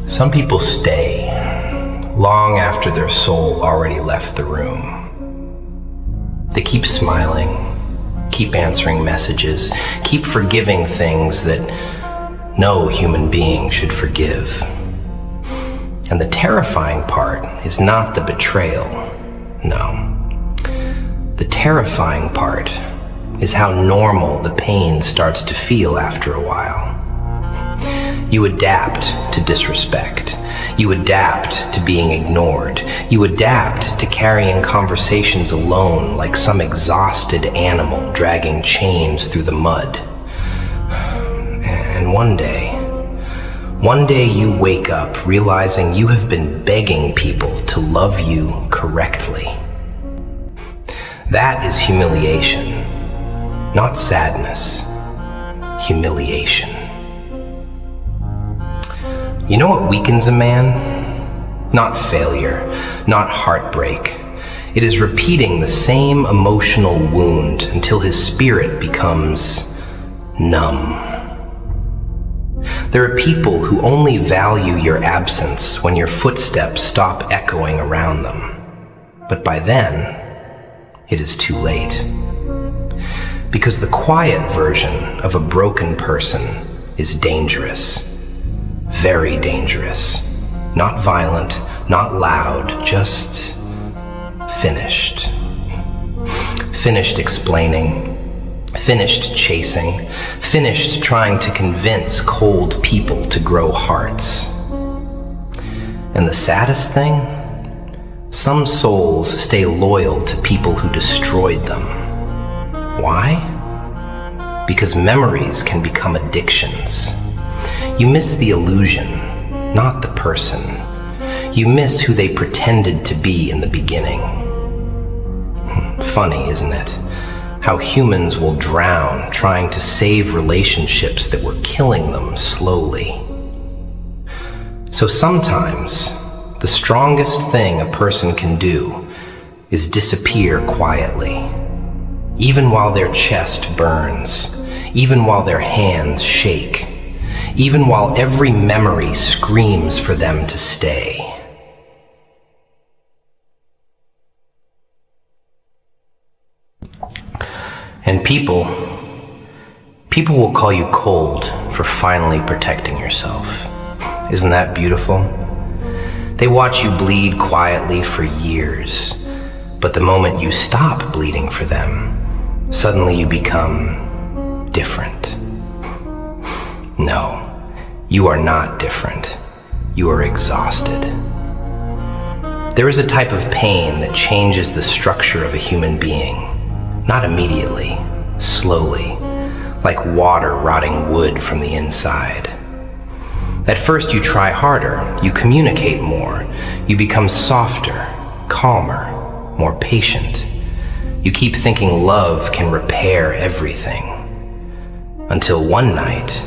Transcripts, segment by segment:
Some people stay long after their soul already left the room. They keep smiling, keep answering messages, keep forgiving things that no human being should forgive. And the terrifying part is not the betrayal, no. The terrifying part is how normal the pain starts to feel after a while. You adapt to disrespect. You adapt to being ignored. You adapt to carrying conversations alone like some exhausted animal dragging chains through the mud. And one day you wake up realizing you have been begging people to love you correctly. That is humiliation, not sadness. Humiliation. You know what weakens a man? Not failure, not heartbreak. It is repeating the same emotional wound until his spirit becomes numb. There are people who only value your absence when your footsteps stop echoing around them. But by then, it is too late. Because the quiet version of a broken person is dangerous. Very dangerous. Not violent, not loud, just finished. Finished explaining, finished chasing, finished trying to convince cold people to grow hearts. And the saddest thing? Some souls stay loyal to people who destroyed them. Why? Because memories can become addictions. You miss the illusion, not the person. You miss who they pretended to be in the beginning. Funny, isn't it? How humans will drown trying to save relationships that were killing them slowly. So sometimes, the strongest thing a person can do is disappear quietly, even while their chest burns, even while their hands shake, even while every memory screams for them to stay. And people will call you cold for finally protecting yourself. Isn't that beautiful? They watch you bleed quietly for years, but the moment you stop bleeding for them, suddenly you become different. No, you are not different. You are exhausted. There is a type of pain that changes the structure of a human being. Not immediately, slowly, like water rotting wood from the inside. At first you try harder, you communicate more, you become softer, calmer, more patient. You keep thinking love can repair everything. Until one night,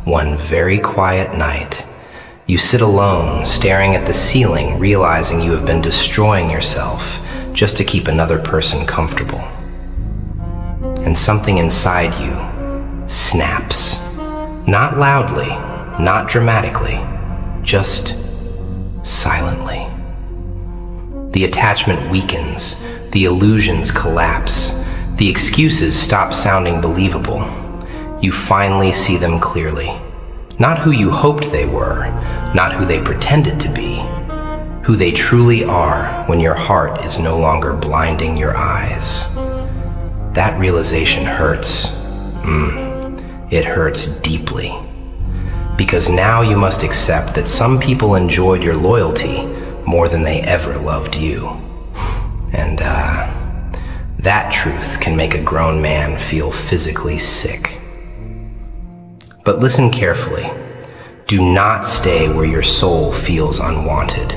one very quiet night, you sit alone, staring at the ceiling, realizing you have been destroying yourself just to keep another person comfortable. And something inside you snaps. Not loudly, not dramatically, just silently. The attachment weakens, the illusions collapse, the excuses stop sounding believable. You finally see them clearly. Not who you hoped they were, not who they pretended to be, who they truly are when your heart is no longer blinding your eyes. That realization hurts. It hurts deeply. Because now you must accept that some people enjoyed your loyalty more than they ever loved you. And that truth can make a grown man feel physically sick. But listen carefully. Do not stay where your soul feels unwanted.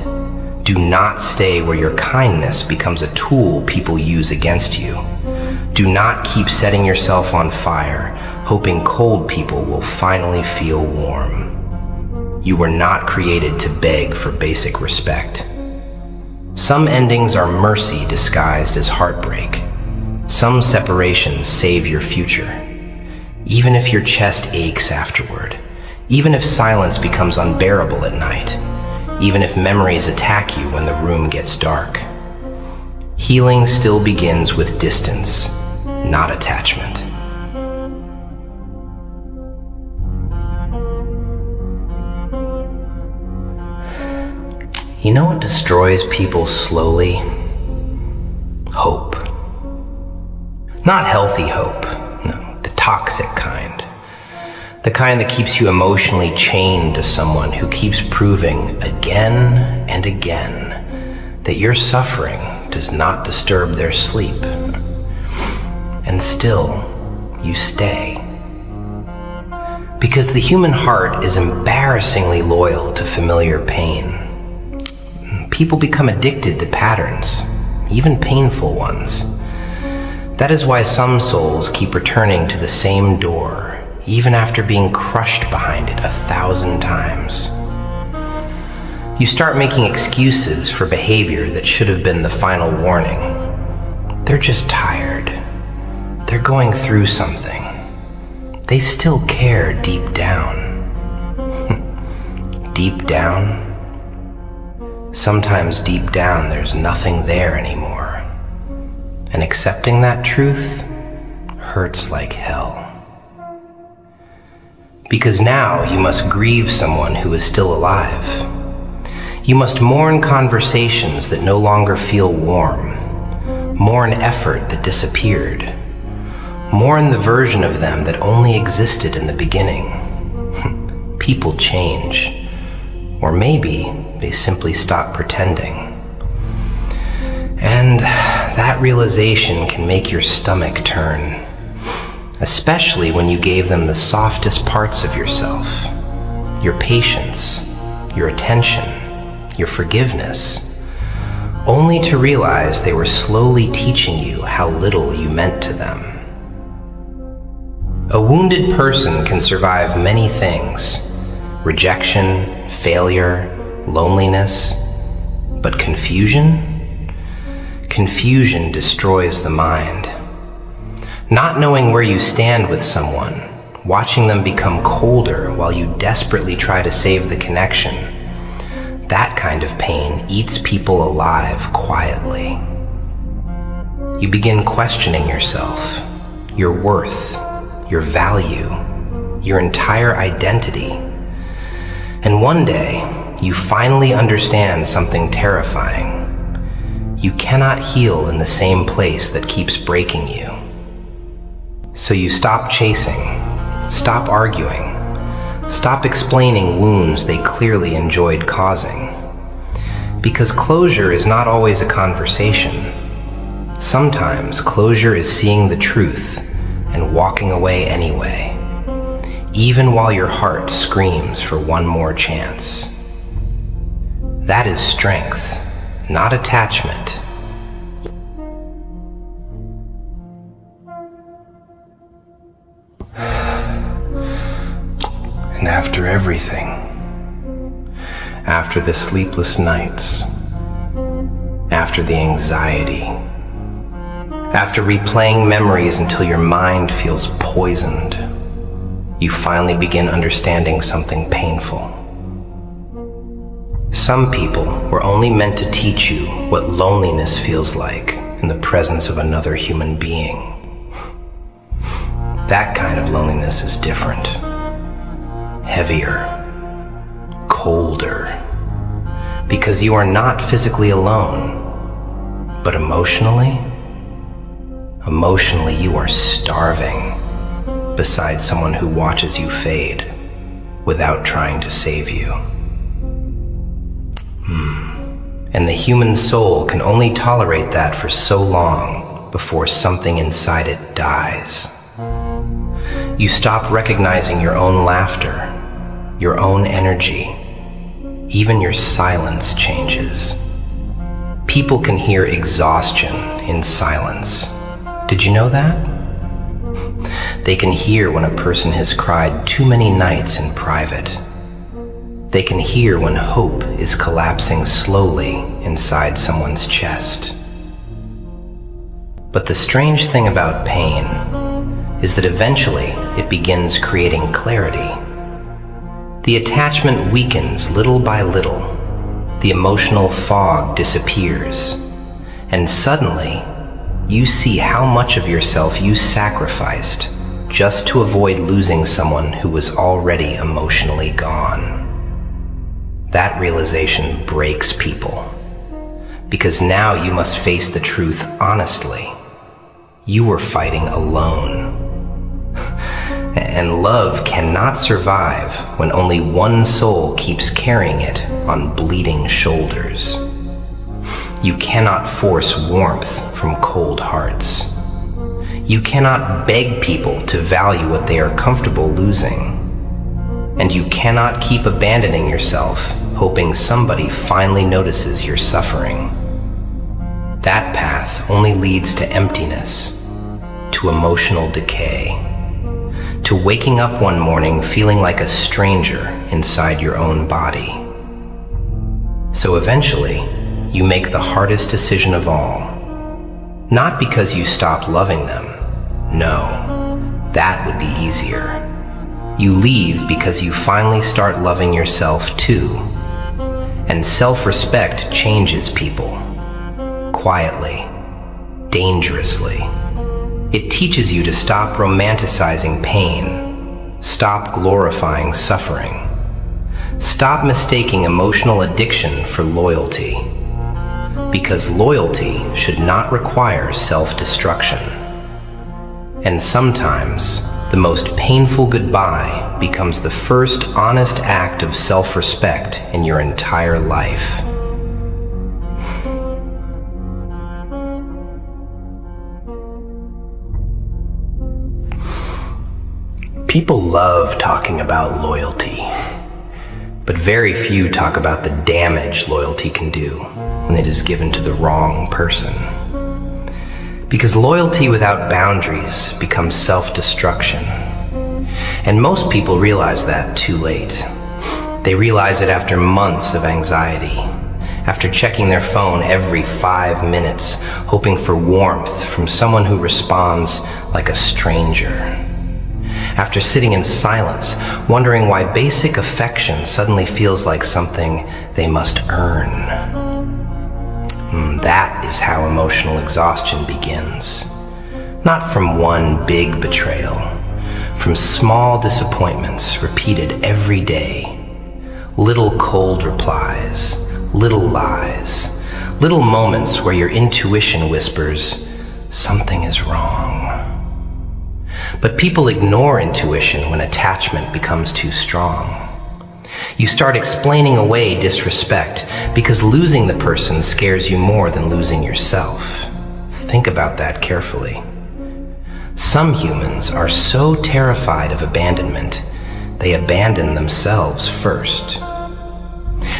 Do not stay where your kindness becomes a tool people use against you. Do not keep setting yourself on fire, hoping cold people will finally feel warm. You were not created to beg for basic respect. Some endings are mercy disguised as heartbreak. Some separations save your future. Even if your chest aches afterward, Even if silence becomes unbearable at night, even if memories attack you when the room gets dark, healing still begins with distance, not attachment. You know what destroys people slowly? Hope. Not healthy hope, no, the toxic kind. The kind that keeps you emotionally chained to someone who keeps proving again and again that your suffering does not disturb their sleep. And still, you stay. Because the human heart is embarrassingly loyal to familiar pain. People become addicted to patterns, even painful ones. That is why some souls keep returning to the same door, even after being crushed behind it 1,000 times. You start making excuses for behavior that should have been the final warning. They're just tired. They're going through something. They still care deep down. Deep down? Sometimes deep down there's nothing there anymore. And accepting that truth hurts like hell. Because now you must grieve someone who is still alive. You must mourn conversations that no longer feel warm, mourn effort that disappeared, mourn the version of them that only existed in the beginning. People change, or maybe they simply stop pretending. And that realization can make your stomach turn, especially when you gave them the softest parts of yourself, your patience, your attention, your forgiveness, only to realize they were slowly teaching you how little you meant to them. A wounded person can survive many things: rejection, failure, loneliness, but confusion? Confusion destroys the mind. Not knowing where you stand with someone, watching them become colder while you desperately try to save the connection, that kind of pain eats people alive quietly. You begin questioning yourself, your worth, your value, your entire identity. And one day, you finally understand something terrifying. You cannot heal in the same place that keeps breaking you. So you stop chasing, stop arguing, stop explaining wounds they clearly enjoyed causing. Because closure is not always a conversation. Sometimes closure is seeing the truth and walking away anyway, even while your heart screams for one more chance. That is strength, not attachment. And after everything, after the sleepless nights, after the anxiety, after replaying memories until your mind feels poisoned, you finally begin understanding something painful. Some people were only meant to teach you what loneliness feels like in the presence of another human being. That kind of loneliness is different. Heavier, colder, because you are not physically alone, but emotionally you are starving beside someone who watches you fade without trying to save you. And the human soul can only tolerate that for so long before something inside it dies. You stop recognizing your own laughter, your own energy. Even your silence changes. People can hear exhaustion in silence. Did you know that? They can hear when a person has cried too many nights in private. They can hear when hope is collapsing slowly inside someone's chest. But the strange thing about pain is that eventually it begins creating clarity. The attachment weakens little by little. The emotional fog disappears. And suddenly, you see how much of yourself you sacrificed just to avoid losing someone who was already emotionally gone. That realization breaks people, because now you must face the truth honestly. You were fighting alone. And love cannot survive when only one soul keeps carrying it on bleeding shoulders. You cannot force warmth from cold hearts. You cannot beg people to value what they are comfortable losing. And you cannot keep abandoning yourself, hoping somebody finally notices your suffering. That path only leads to emptiness, to emotional decay, to waking up one morning feeling like a stranger inside your own body. So eventually, you make the hardest decision of all. Not because you stopped loving them. No, that would be easier. You leave because you finally start loving yourself too. And self-respect changes people. Quietly, dangerously. It teaches you to stop romanticizing pain, stop glorifying suffering, stop mistaking emotional addiction for loyalty, because loyalty should not require self-destruction. And sometimes, the most painful goodbye becomes the first honest act of self-respect in your entire life. People love talking about loyalty, but very few talk about the damage loyalty can do when it is given to the wrong person. Because loyalty without boundaries becomes self-destruction. And most people realize that too late. They realize it after months of anxiety, after checking their phone every 5 minutes, hoping for warmth from someone who responds like a stranger. After sitting in silence, wondering why basic affection suddenly feels like something they must earn. That is how emotional exhaustion begins. Not from one big betrayal, from small disappointments repeated every day. Little cold replies, little lies, little moments where your intuition whispers, something is wrong. But people ignore intuition when attachment becomes too strong. You start explaining away disrespect because losing the person scares you more than losing yourself. Think about that carefully. Some humans are so terrified of abandonment, they abandon themselves first.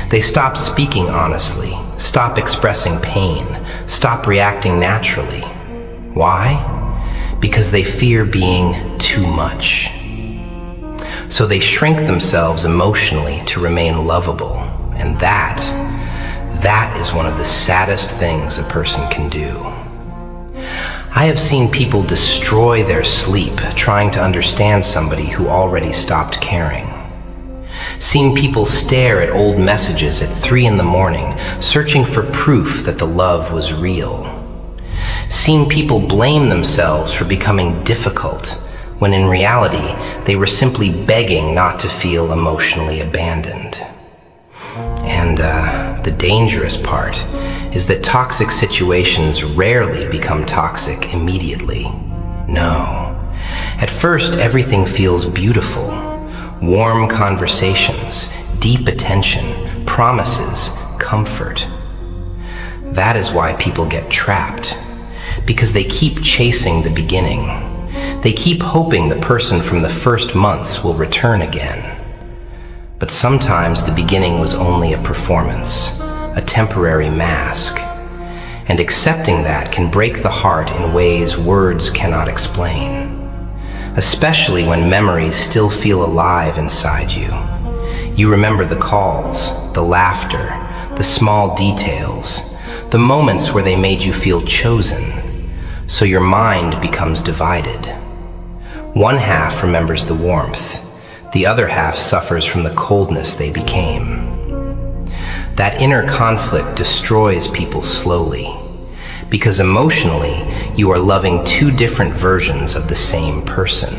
They stop speaking honestly, stop expressing pain, stop reacting naturally. Why? Because they fear being too much. So they shrink themselves emotionally to remain lovable. And that is one of the saddest things a person can do. I have seen people destroy their sleep trying to understand somebody who already stopped caring. Seen people stare at old messages at 3 a.m, searching for proof that the love was real. Seen people blame themselves for becoming difficult, when in reality, they were simply begging not to feel emotionally abandoned. And the dangerous part is that toxic situations rarely become toxic immediately. No. At first, everything feels beautiful. Warm conversations, deep attention, promises, comfort. That is why people get trapped. Because they keep chasing the beginning. They keep hoping the person from the first months will return again. But sometimes the beginning was only a performance, a temporary mask. And accepting that can break the heart in ways words cannot explain. Especially when memories still feel alive inside you. You remember the calls, the laughter, the small details, the moments where they made you feel chosen. So your mind becomes divided. One half remembers the warmth, The other half suffers from the coldness they became. That inner conflict destroys people slowly, because emotionally, you are loving two different versions of the same person.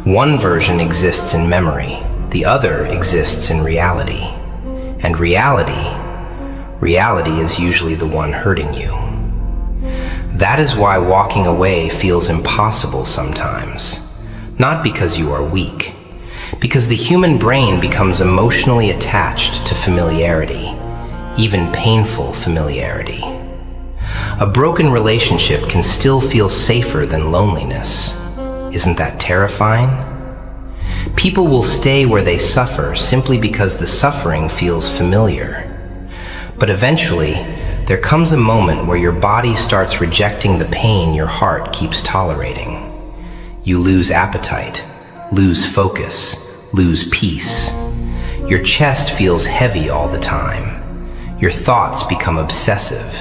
One version exists in memory, the other exists in reality. And reality is usually the one hurting you. That is why walking away feels impossible sometimes. Not because you are weak, because the human brain becomes emotionally attached to familiarity, even painful familiarity. A broken relationship can still feel safer than loneliness. Isn't that terrifying? People will stay where they suffer simply because the suffering feels familiar. But eventually, there comes a moment where your body starts rejecting the pain your heart keeps tolerating. You lose appetite, lose focus, lose peace. Your chest feels heavy all the time. Your thoughts become obsessive.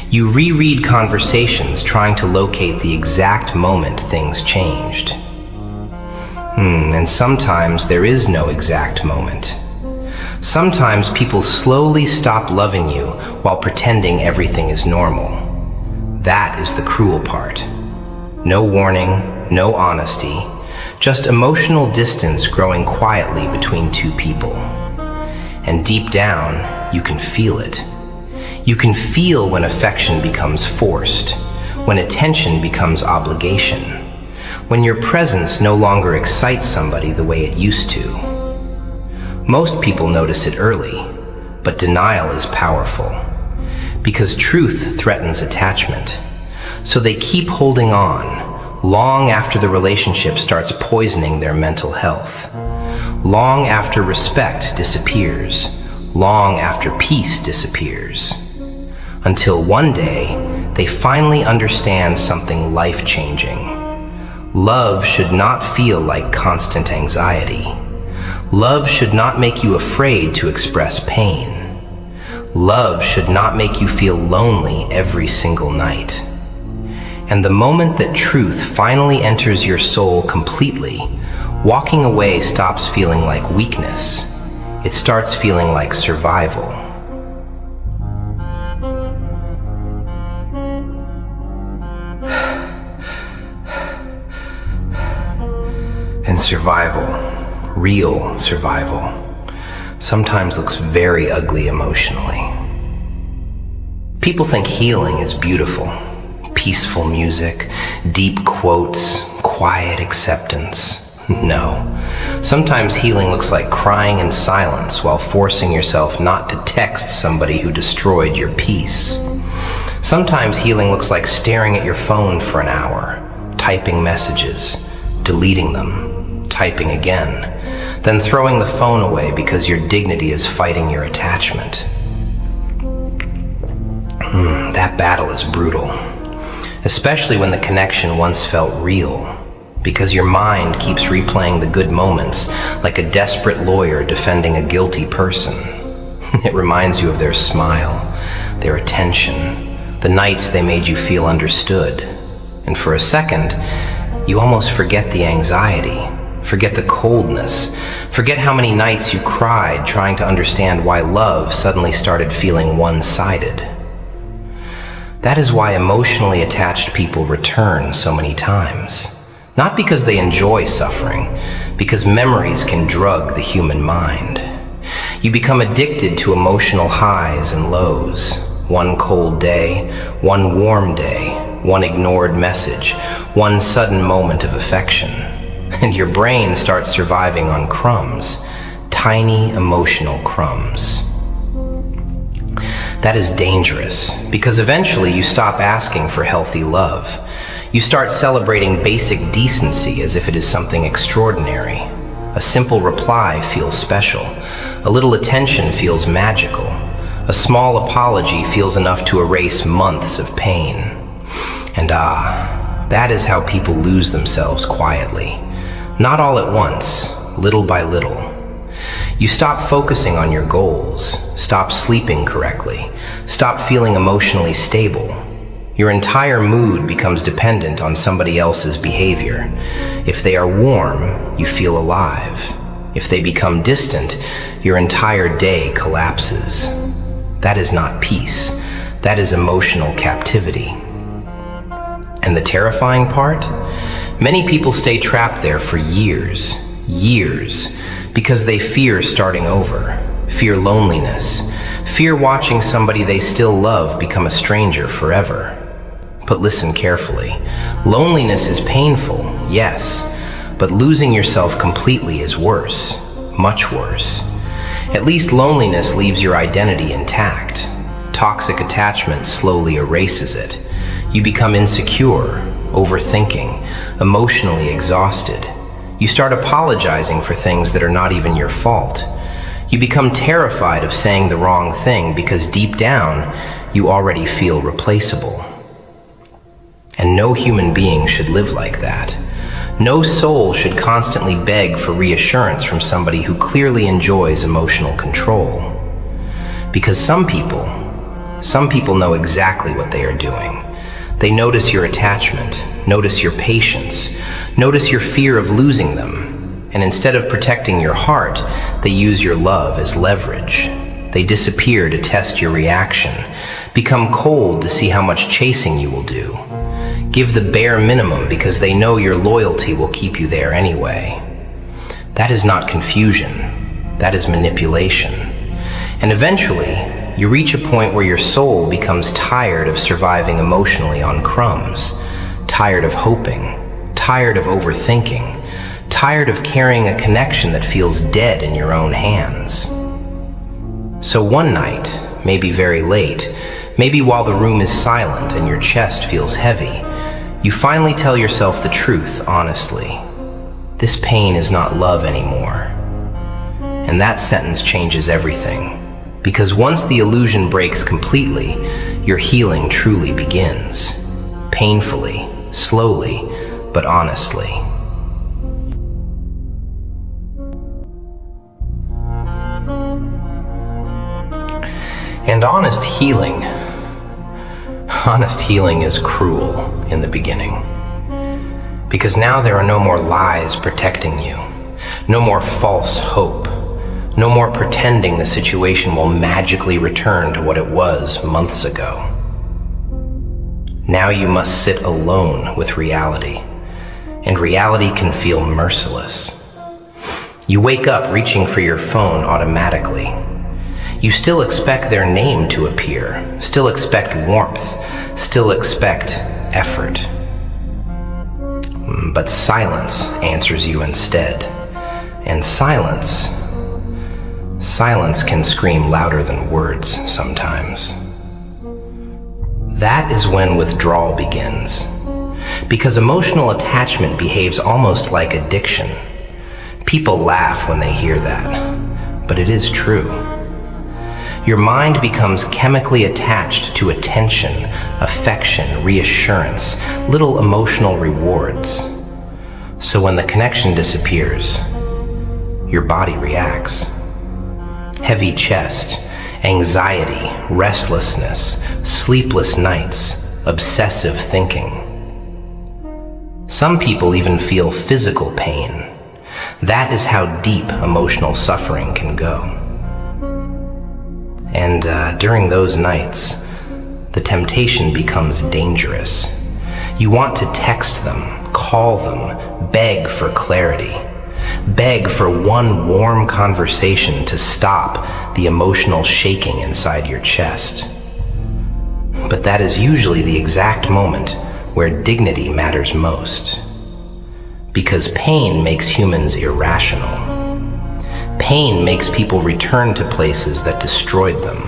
You reread conversations trying to locate the exact moment things changed. And sometimes there is no exact moment. Sometimes people slowly stop loving you while pretending everything is normal. That is the cruel part. No warning, no honesty, just emotional distance growing quietly between two people. And deep down, you can feel it. You can feel when affection becomes forced, when attention becomes obligation, when your presence no longer excites somebody the way it used to. Most people notice it early, but denial is powerful, because truth threatens attachment. So they keep holding on, long after the relationship starts poisoning their mental health, long after respect disappears, long after peace disappears, until one day they finally understand something life-changing. Love should not feel like constant anxiety. Love should not make you afraid to express pain. Love should not make you feel lonely every single night. And the moment that truth finally enters your soul completely, walking away stops feeling like weakness. It starts feeling like survival. And survival, real survival, sometimes looks very ugly emotionally. People think healing is beautiful. Peaceful music, deep quotes, quiet acceptance. No. Sometimes healing looks like crying in silence while forcing yourself not to text somebody who destroyed your peace. Sometimes healing looks like staring at your phone for an hour, typing messages, deleting them, typing again, then throwing the phone away because your dignity is fighting your attachment. That battle is brutal, especially when the connection once felt real, because your mind keeps replaying the good moments like a desperate lawyer defending a guilty person. It reminds you of their smile, their attention, the nights they made you feel understood. And for a second, you almost forget the anxiety, forget the coldness, forget how many nights you cried trying to understand why love suddenly started feeling one-sided. That is why emotionally attached people return so many times. Not because they enjoy suffering, because memories can drug the human mind. You become addicted to emotional highs and lows. One cold day, one warm day, one ignored message, one sudden moment of affection. And your brain starts surviving on crumbs, tiny emotional crumbs. That is dangerous, because eventually you stop asking for healthy love. You start celebrating basic decency as if it is something extraordinary. A simple reply feels special. A little attention feels magical. A small apology feels enough to erase months of pain. And that is how people lose themselves quietly. Not all at once, little by little. You stop focusing on your goals, stop sleeping correctly, stop feeling emotionally stable. Your entire mood becomes dependent on somebody else's behavior. If they are warm, you feel alive. If they become distant, your entire day collapses. That is not peace. That is emotional captivity. And the terrifying part? Many people stay trapped there for years, because they fear starting over, fear loneliness, fear watching somebody they still love become a stranger forever. But listen carefully. Loneliness is painful, yes, but losing yourself completely is worse, much worse. At least loneliness leaves your identity intact. Toxic attachment slowly erases it. You become insecure, overthinking, emotionally exhausted. You start apologizing for things that are not even your fault. You become terrified of saying the wrong thing because deep down, you already feel replaceable. And no human being should live like that. No soul should constantly beg for reassurance from somebody who clearly enjoys emotional control. Because some people know exactly what they are doing. They notice your attachment, notice your patience, notice your fear of losing them, and instead of protecting your heart, they use your love as leverage. They disappear to test your reaction, become cold to see how much chasing you will do. Give the bare minimum because they know your loyalty will keep you there anyway. That is not confusion, that is manipulation. And eventually, you reach a point where your soul becomes tired of surviving emotionally on crumbs, tired of hoping, tired of overthinking, tired of carrying a connection that feels dead in your own hands. So one night, maybe very late, maybe while the room is silent and your chest feels heavy, you finally tell yourself the truth honestly. This pain is not love anymore. And that sentence changes everything. Because once the illusion breaks completely, your healing truly begins. Painfully, slowly, but honestly. And honest healing is cruel in the beginning. Because now there are no more lies protecting you, no more false hope, no more pretending the situation will magically return to what it was months ago. Now you must sit alone with reality, and reality can feel merciless. You wake up reaching for your phone automatically. You still expect their name to appear, still expect warmth, still expect effort. But silence answers you instead. And silence can scream louder than words sometimes. That is when withdrawal begins. Because emotional attachment behaves almost like addiction. People laugh when they hear that, but it is true. Your mind becomes chemically attached to attention, affection, reassurance, little emotional rewards. So when the connection disappears, your body reacts. Heavy chest, anxiety, restlessness, sleepless nights, obsessive thinking. Some people even feel physical pain. That is how deep emotional suffering can go. And during those nights, the temptation becomes dangerous. You want to text them, call them, beg for clarity, beg for one warm conversation to stop the emotional shaking inside your chest. But that is usually the exact moment where dignity matters most. Because pain makes humans irrational. Pain makes people return to places that destroyed them.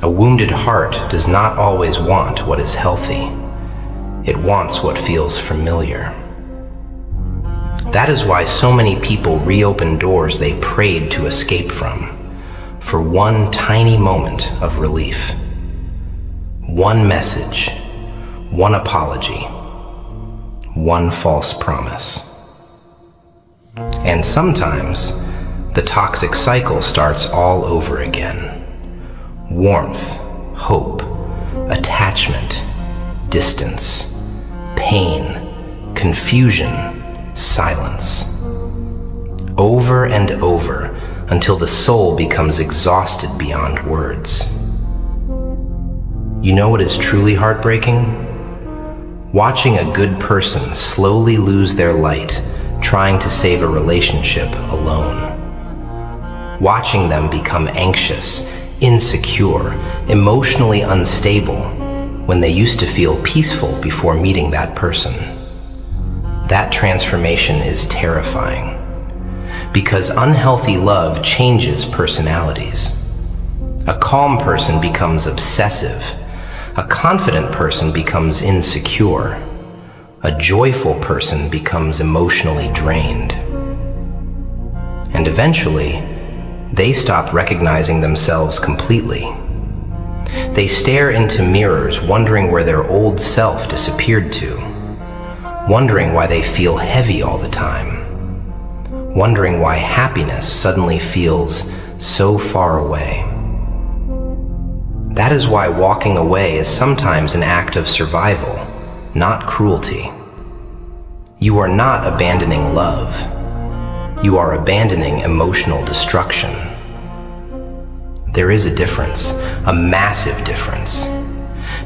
A wounded heart does not always want what is healthy. It wants what feels familiar. That is why so many people reopen doors they prayed to escape from, for one tiny moment of relief. One message, one apology, one false promise. And sometimes, the toxic cycle starts all over again. Warmth, hope, attachment, distance, pain, confusion, silence. Over and over until the soul becomes exhausted beyond words. You know what is truly heartbreaking? Watching a good person slowly lose their light, trying to save a relationship alone. Watching them become anxious, insecure, emotionally unstable when they used to feel peaceful before meeting that person. That transformation is terrifying because unhealthy love changes personalities. A calm person becomes obsessive. A confident person becomes insecure. A joyful person becomes emotionally drained. And eventually, they stop recognizing themselves completely. They stare into mirrors, wondering where their old self disappeared to, wondering why they feel heavy all the time, wondering why happiness suddenly feels so far away. That is why walking away is sometimes an act of survival, not cruelty. You are not abandoning love. You are abandoning emotional destruction. There is a difference, a massive difference.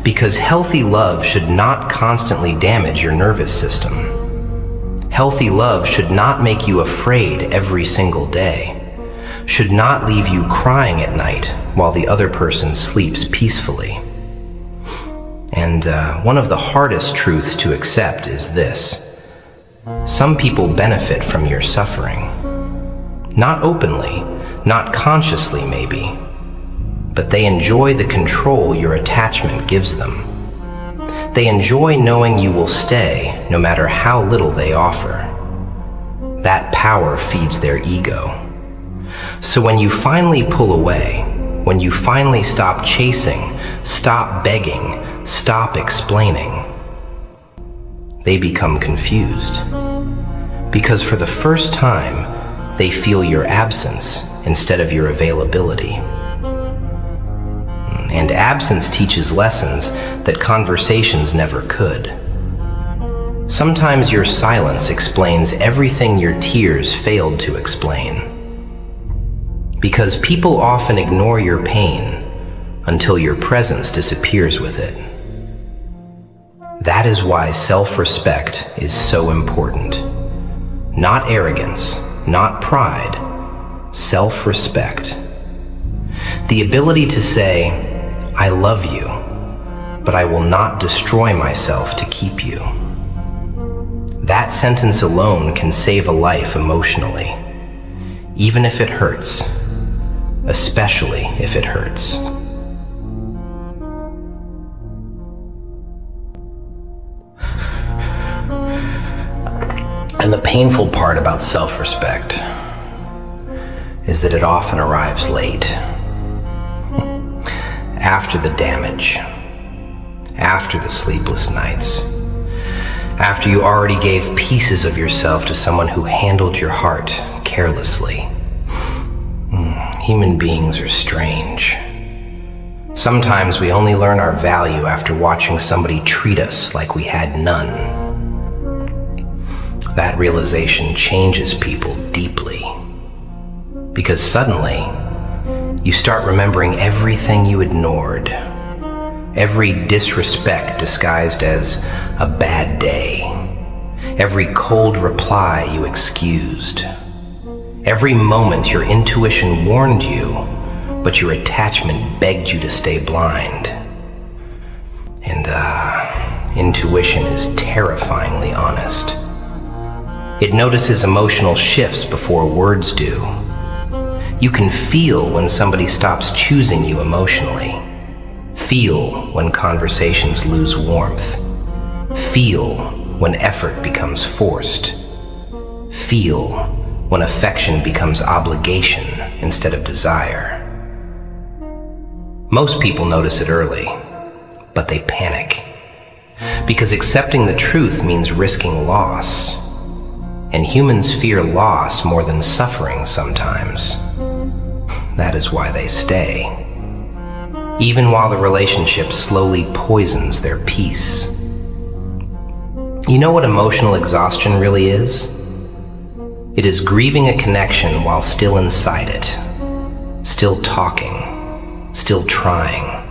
Because healthy love should not constantly damage your nervous system. Healthy love should not make you afraid every single day. Should not leave you crying at night while the other person sleeps peacefully. And one of the hardest truths to accept is this. Some people benefit from your suffering. Not openly, not consciously maybe, but they enjoy the control your attachment gives them. They enjoy knowing you will stay no matter how little they offer. That power feeds their ego. So when you finally pull away, when you finally stop chasing, stop begging, stop explaining, they become confused. Because for the first time, they feel your absence instead of your availability. And absence teaches lessons that conversations never could. Sometimes your silence explains everything your tears failed to explain. Because people often ignore your pain until your presence disappears with it. That is why self-respect is so important. Not arrogance, not pride, self-respect. The ability to say, I love you, but I will not destroy myself to keep you. That sentence alone can save a life emotionally, even if it hurts. Especially if it hurts. And the painful part about self-respect is that it often arrives late. After the damage, after the sleepless nights, after you already gave pieces of yourself to someone who handled your heart carelessly. Human beings are strange. Sometimes we only learn our value after watching somebody treat us like we had none. That realization changes people deeply. Because suddenly, you start remembering everything you ignored. Every disrespect disguised as a bad day. Every cold reply you excused. Every moment your intuition warned you, but your attachment begged you to stay blind. And intuition is terrifyingly honest. It notices emotional shifts before words do. You can feel when somebody stops choosing you emotionally. Feel when conversations lose warmth. Feel when effort becomes forced. Feel when affection becomes obligation instead of desire. Most people notice it early, but they panic. Because accepting the truth means risking loss. And humans fear loss more than suffering sometimes. That is why they stay. Even while the relationship slowly poisons their peace. You know what emotional exhaustion really is? It is grieving a connection while still inside it, still talking, still trying,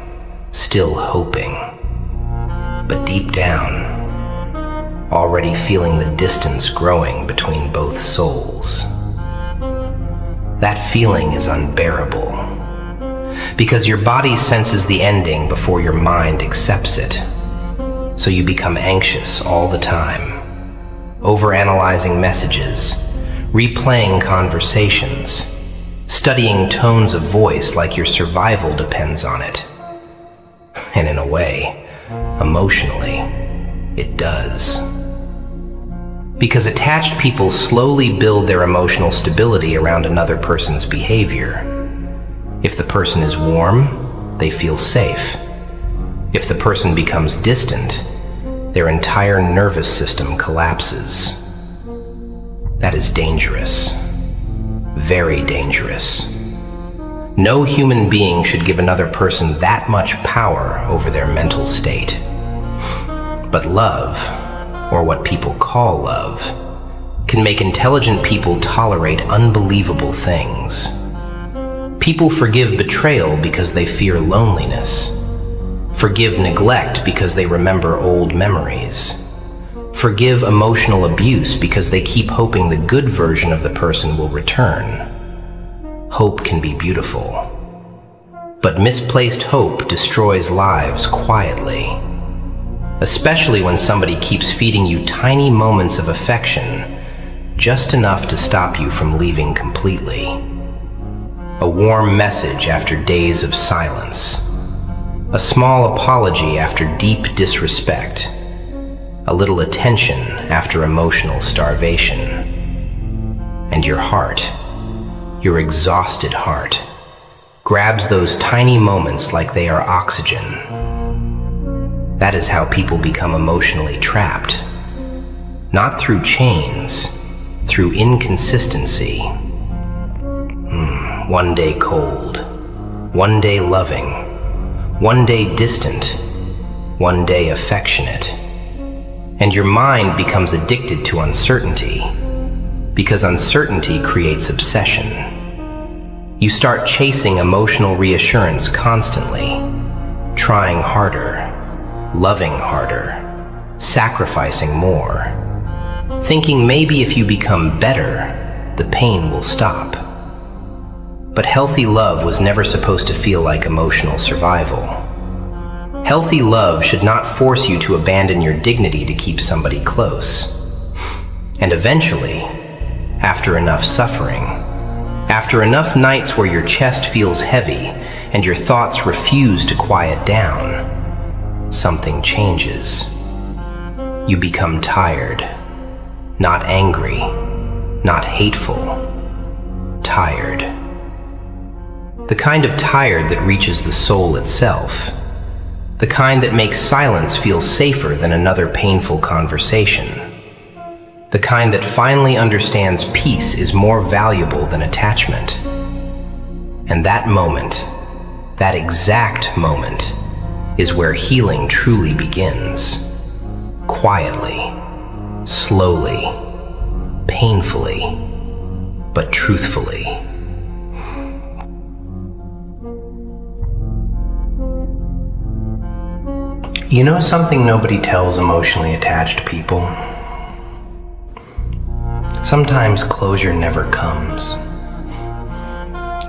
still hoping, but deep down, already feeling the distance growing between both souls. That feeling is unbearable, because your body senses the ending before your mind accepts it. So you become anxious all the time, overanalyzing messages, replaying conversations, studying tones of voice like your survival depends on it. And in a way, emotionally, it does. Because attached people slowly build their emotional stability around another person's behavior. If the person is warm, they feel safe. If the person becomes distant, their entire nervous system collapses. That is dangerous. Very dangerous. No human being should give another person that much power over their mental state. But love, or what people call love, can make intelligent people tolerate unbelievable things. People forgive betrayal because they fear loneliness. Forgive neglect because they remember old memories. Forgive emotional abuse because they keep hoping the good version of the person will return. Hope can be beautiful, but misplaced hope destroys lives quietly. Especially when somebody keeps feeding you tiny moments of affection, just enough to stop you from leaving completely. A warm message after days of silence. A small apology after deep disrespect. A little attention after emotional starvation. And your heart, your exhausted heart, grabs those tiny moments like they are oxygen. That is how people become emotionally trapped. Not through chains, through inconsistency. One day cold, one day loving, one day distant, one day affectionate. And your mind becomes addicted to uncertainty, because uncertainty creates obsession. You start chasing emotional reassurance constantly, trying harder, loving harder, sacrificing more, thinking maybe if you become better, the pain will stop. But healthy love was never supposed to feel like emotional survival. Healthy love should not force you to abandon your dignity to keep somebody close. And eventually, after enough suffering, after enough nights where your chest feels heavy and your thoughts refuse to quiet down, something changes. You become tired, not angry, not hateful, tired. The kind of tired that reaches the soul itself. The kind that makes silence feel safer than another painful conversation. The kind that finally understands peace is more valuable than attachment. And that moment, that exact moment, is where healing truly begins. Quietly, slowly, painfully, but truthfully. You know something nobody tells emotionally attached people? Sometimes closure never comes.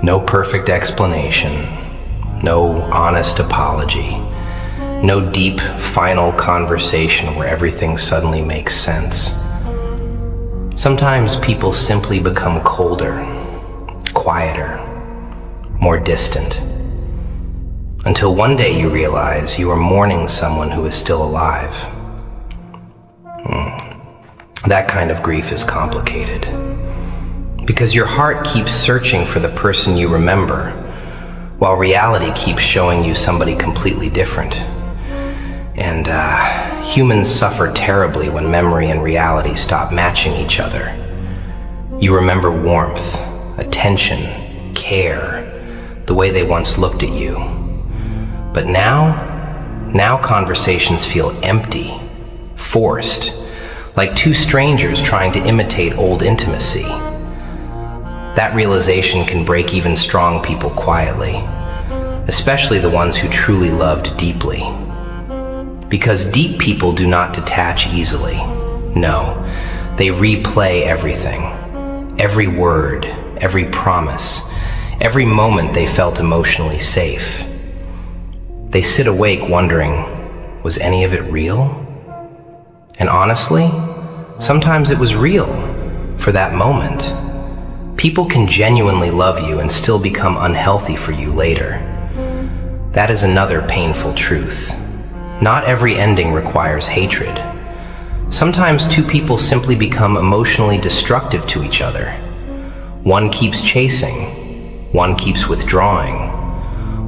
No perfect explanation, no honest apology, no deep, final conversation where everything suddenly makes sense. Sometimes people simply become colder, quieter, more distant. Until one day you realize you are mourning someone who is still alive. That kind of grief is complicated, because your heart keeps searching for the person you remember, while reality keeps showing you somebody completely different. And humans suffer terribly when memory and reality stop matching each other. You remember warmth, attention, care, the way they once looked at you. But now conversations feel empty, forced, like two strangers trying to imitate old intimacy. That realization can break even strong people quietly, especially the ones who truly loved deeply. Because deep people do not detach easily. No, they replay everything. Every word, every promise, every moment they felt emotionally safe. They sit awake wondering, was any of it real? And honestly, sometimes it was real for that moment. People can genuinely love you and still become unhealthy for you later. That is another painful truth. Not every ending requires hatred. Sometimes two people simply become emotionally destructive to each other. One keeps chasing, one keeps withdrawing,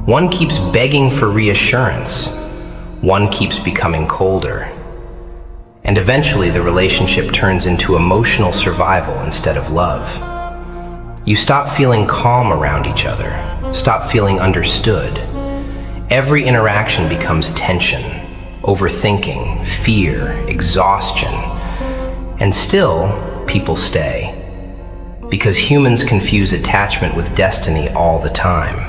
one keeps begging for reassurance, one keeps becoming colder. And eventually the relationship turns into emotional survival instead of love. You stop feeling calm around each other, stop feeling understood. Every interaction becomes tension, overthinking, fear, exhaustion. And still, people stay. Because humans confuse attachment with destiny all the time.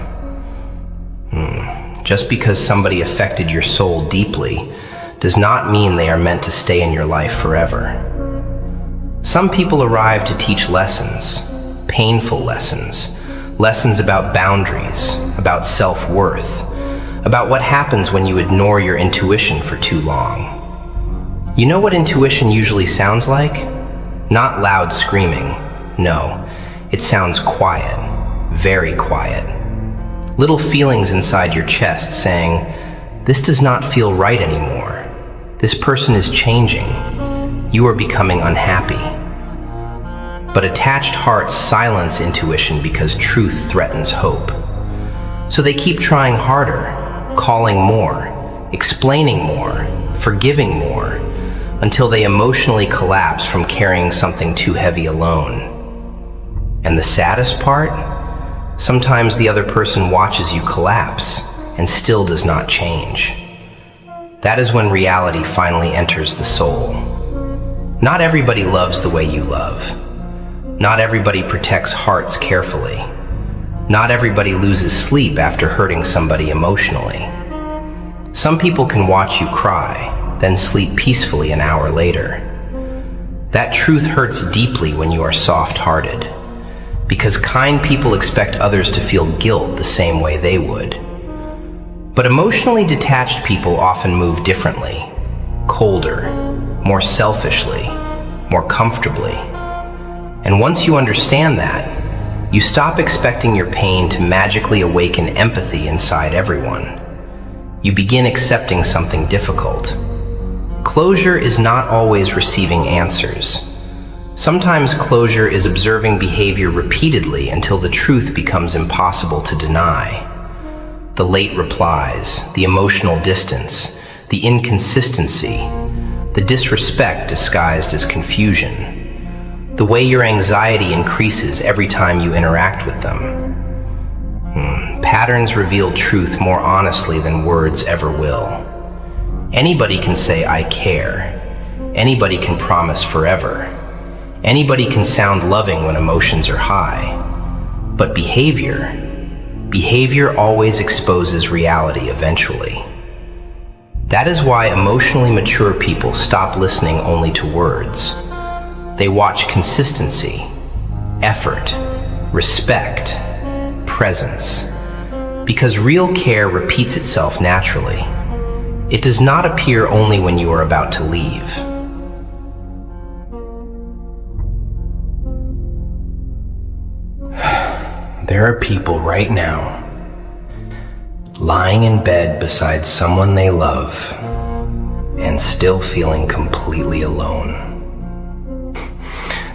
Just because somebody affected your soul deeply does not mean they are meant to stay in your life forever. Some people arrive to teach lessons, painful lessons, lessons about boundaries, about self-worth, about what happens when you ignore your intuition for too long. You know what intuition usually sounds like? Not loud screaming. No, it sounds quiet, very quiet. Little feelings inside your chest saying, this does not feel right anymore. This person is changing. You are becoming unhappy. But attached hearts silence intuition because truth threatens hope. So they keep trying harder, calling more, explaining more, forgiving more, until they emotionally collapse from carrying something too heavy alone. And the saddest part? Sometimes the other person watches you collapse and still does not change. That is when reality finally enters the soul. Not everybody loves the way you love. Not everybody protects hearts carefully. Not everybody loses sleep after hurting somebody emotionally. Some people can watch you cry, then sleep peacefully an hour later. That truth hurts deeply when you are soft-hearted, because kind people expect others to feel guilt the same way they would. But emotionally detached people often move differently, colder, more selfishly, more comfortably. And once you understand that, you stop expecting your pain to magically awaken empathy inside everyone. You begin accepting something difficult. Closure is not always receiving answers. Sometimes closure is observing behavior repeatedly until the truth becomes impossible to deny. The late replies, the emotional distance, the inconsistency, the disrespect disguised as confusion, the way your anxiety increases every time you interact with them. Patterns reveal truth more honestly than words ever will. Anybody can say, I care. Anybody can promise forever. Anybody can sound loving when emotions are high. But behavior always exposes reality eventually. That is why emotionally mature people stop listening only to words. They watch consistency, effort, respect, presence. Because real care repeats itself naturally. It does not appear only when you are about to leave. There are people right now lying in bed beside someone they love and still feeling completely alone.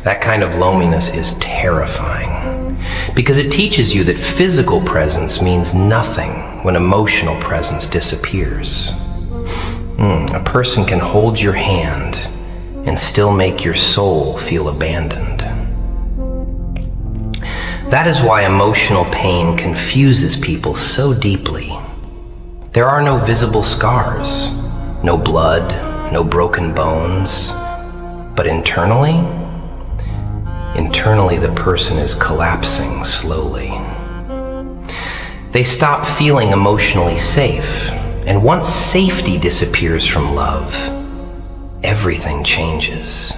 That kind of loneliness is terrifying because it teaches you that physical presence means nothing when emotional presence disappears. A person can hold your hand and still make your soul feel abandoned. That is why emotional pain confuses people so deeply. There are no visible scars, no blood, no broken bones, But internally the person is collapsing slowly. They stop feeling emotionally safe, and once safety disappears from love, everything changes.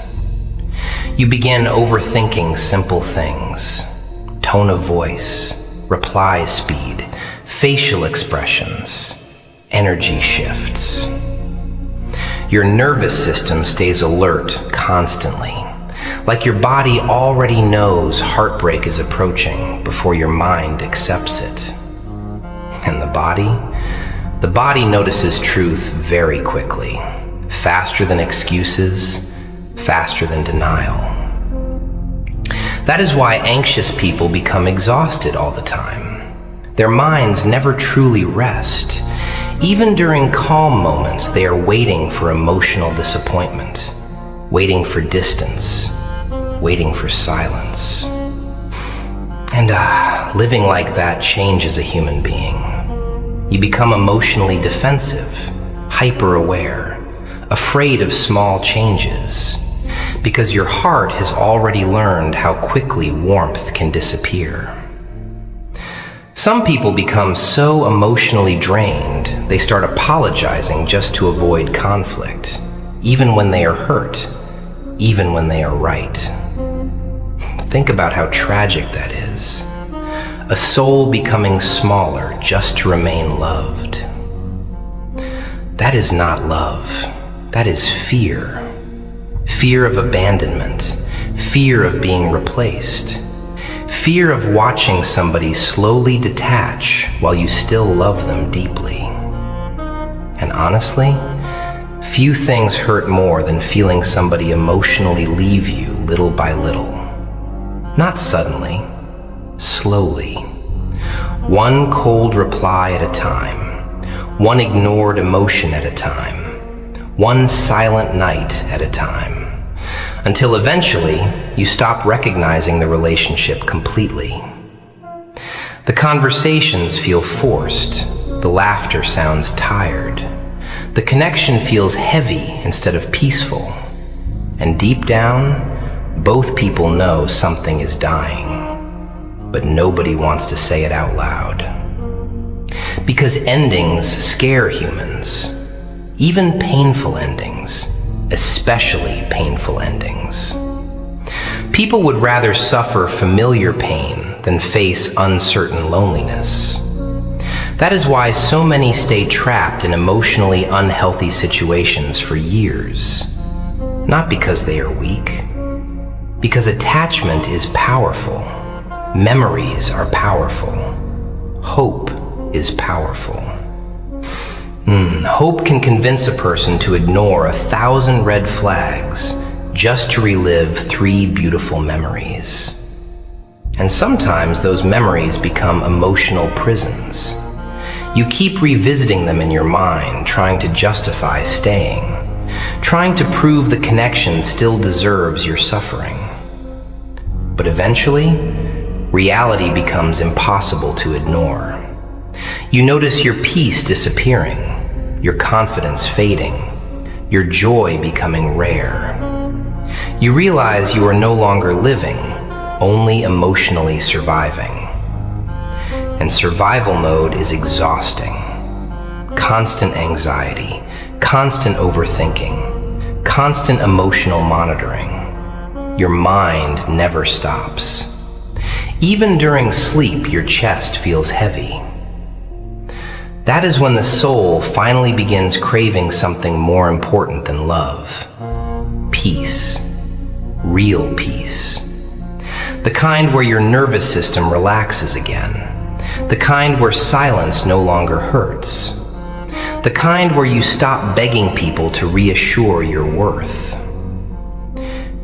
You begin overthinking simple things: tone of voice, reply speed, facial expressions, energy shifts. Your nervous system stays alert constantly, like your body already knows heartbreak is approaching before your mind accepts it. And the body notices truth very quickly, faster than excuses, faster than denial. That is why anxious people become exhausted all the time. Their minds never truly rest. Even during calm moments, they are waiting for emotional disappointment, waiting for distance, waiting for silence. And living like that changes a human being. You become emotionally defensive, hyper-aware, afraid of small changes, because your heart has already learned how quickly warmth can disappear. Some people become so emotionally drained, they start apologizing just to avoid conflict, even when they are hurt, even when they are right. Think about how tragic that is. A soul becoming smaller just to remain loved. That is not love. That is fear. Fear of abandonment. Fear of being replaced. Fear of watching somebody slowly detach while you still love them deeply. And honestly, few things hurt more than feeling somebody emotionally leave you little by little. Not suddenly, slowly. One cold reply at a time, one ignored emotion at a time, one silent night at a time, until eventually you stop recognizing the relationship completely. The conversations feel forced, the laughter sounds tired, the connection feels heavy instead of peaceful, and deep down, both people know something is dying, but nobody wants to say it out loud. Because endings scare humans, even painful endings, especially painful endings. People would rather suffer familiar pain than face uncertain loneliness. That is why so many stay trapped in emotionally unhealthy situations for years. Not because they are weak, because attachment is powerful. Memories are powerful. Hope is powerful. Hope can convince a person to ignore 1,000 red flags just to relive 3 beautiful memories. And sometimes those memories become emotional prisons. You keep revisiting them in your mind, trying to justify staying, trying to prove the connection still deserves your suffering. But eventually, reality becomes impossible to ignore. You notice your peace disappearing, your confidence fading, your joy becoming rare. You realize you are no longer living, only emotionally surviving. And survival mode is exhausting. Constant anxiety, constant overthinking, constant emotional monitoring. Your mind never stops. Even during sleep, your chest feels heavy. That is when the soul finally begins craving something more important than love. Peace. Real peace. The kind where your nervous system relaxes again. The kind where silence no longer hurts. The kind where you stop begging people to reassure your worth.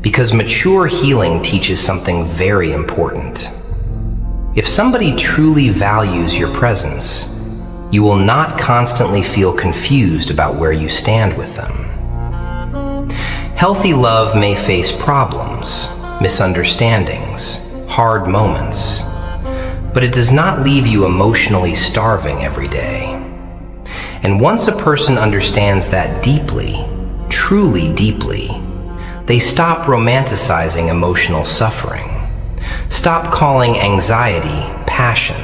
Because mature healing teaches something very important. If somebody truly values your presence, you will not constantly feel confused about where you stand with them. Healthy love may face problems, misunderstandings, hard moments, but it does not leave you emotionally starving every day. And once a person understands that deeply, truly deeply, They stop romanticizing emotional suffering. Stop calling anxiety passion.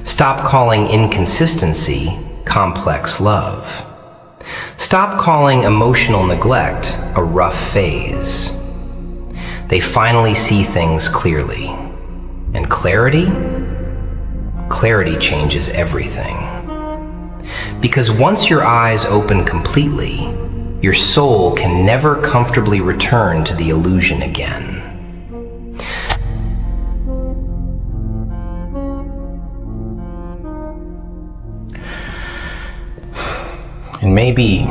Stop calling inconsistency complex love. Stop calling emotional neglect a rough phase. They finally see things clearly. And clarity changes everything. Because once your eyes open completely, your soul can never comfortably return to the illusion again. And maybe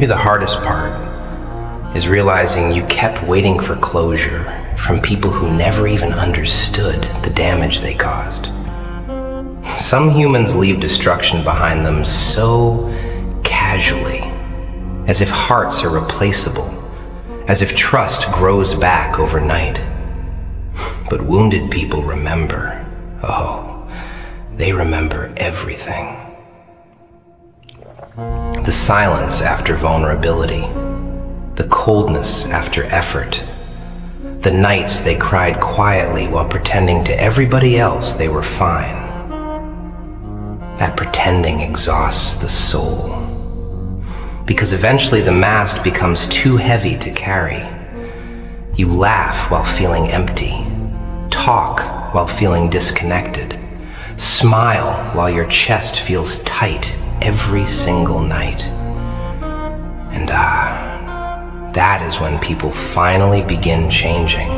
the hardest part is realizing you kept waiting for closure from people who never even understood the damage they caused. Some humans leave destruction behind them so casually, as if hearts are replaceable, as if trust grows back overnight. But wounded people remember. Oh, they remember everything. The silence after vulnerability, the coldness after effort, the nights they cried quietly while pretending to everybody else they were fine. That pretending exhausts the soul, because eventually the mask becomes too heavy to carry. You laugh while feeling empty, talk while feeling disconnected, smile while your chest feels tight every single night. And that is when people finally begin changing.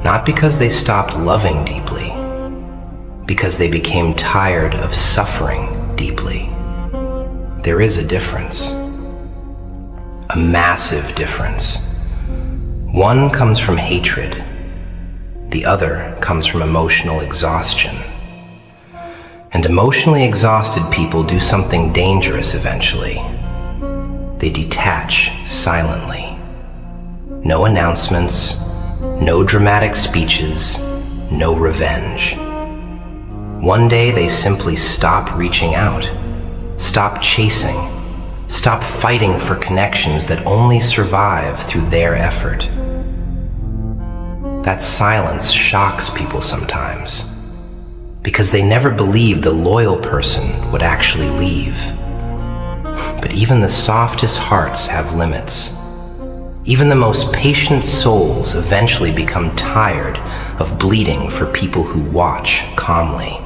Not because they stopped loving deeply, because they became tired of suffering deeply. There is a difference. A massive difference. One comes from hatred. The other comes from emotional exhaustion. And emotionally exhausted people do something dangerous eventually. They detach silently. No announcements, no dramatic speeches, no revenge. One day they simply stop reaching out, stop chasing, stop fighting for connections that only survive through their effort. That silence shocks people sometimes, because they never believed the loyal person would actually leave. But even the softest hearts have limits. Even the most patient souls eventually become tired of bleeding for people who watch calmly.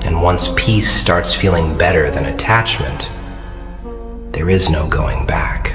And once peace starts feeling better than attachment, there is no going back.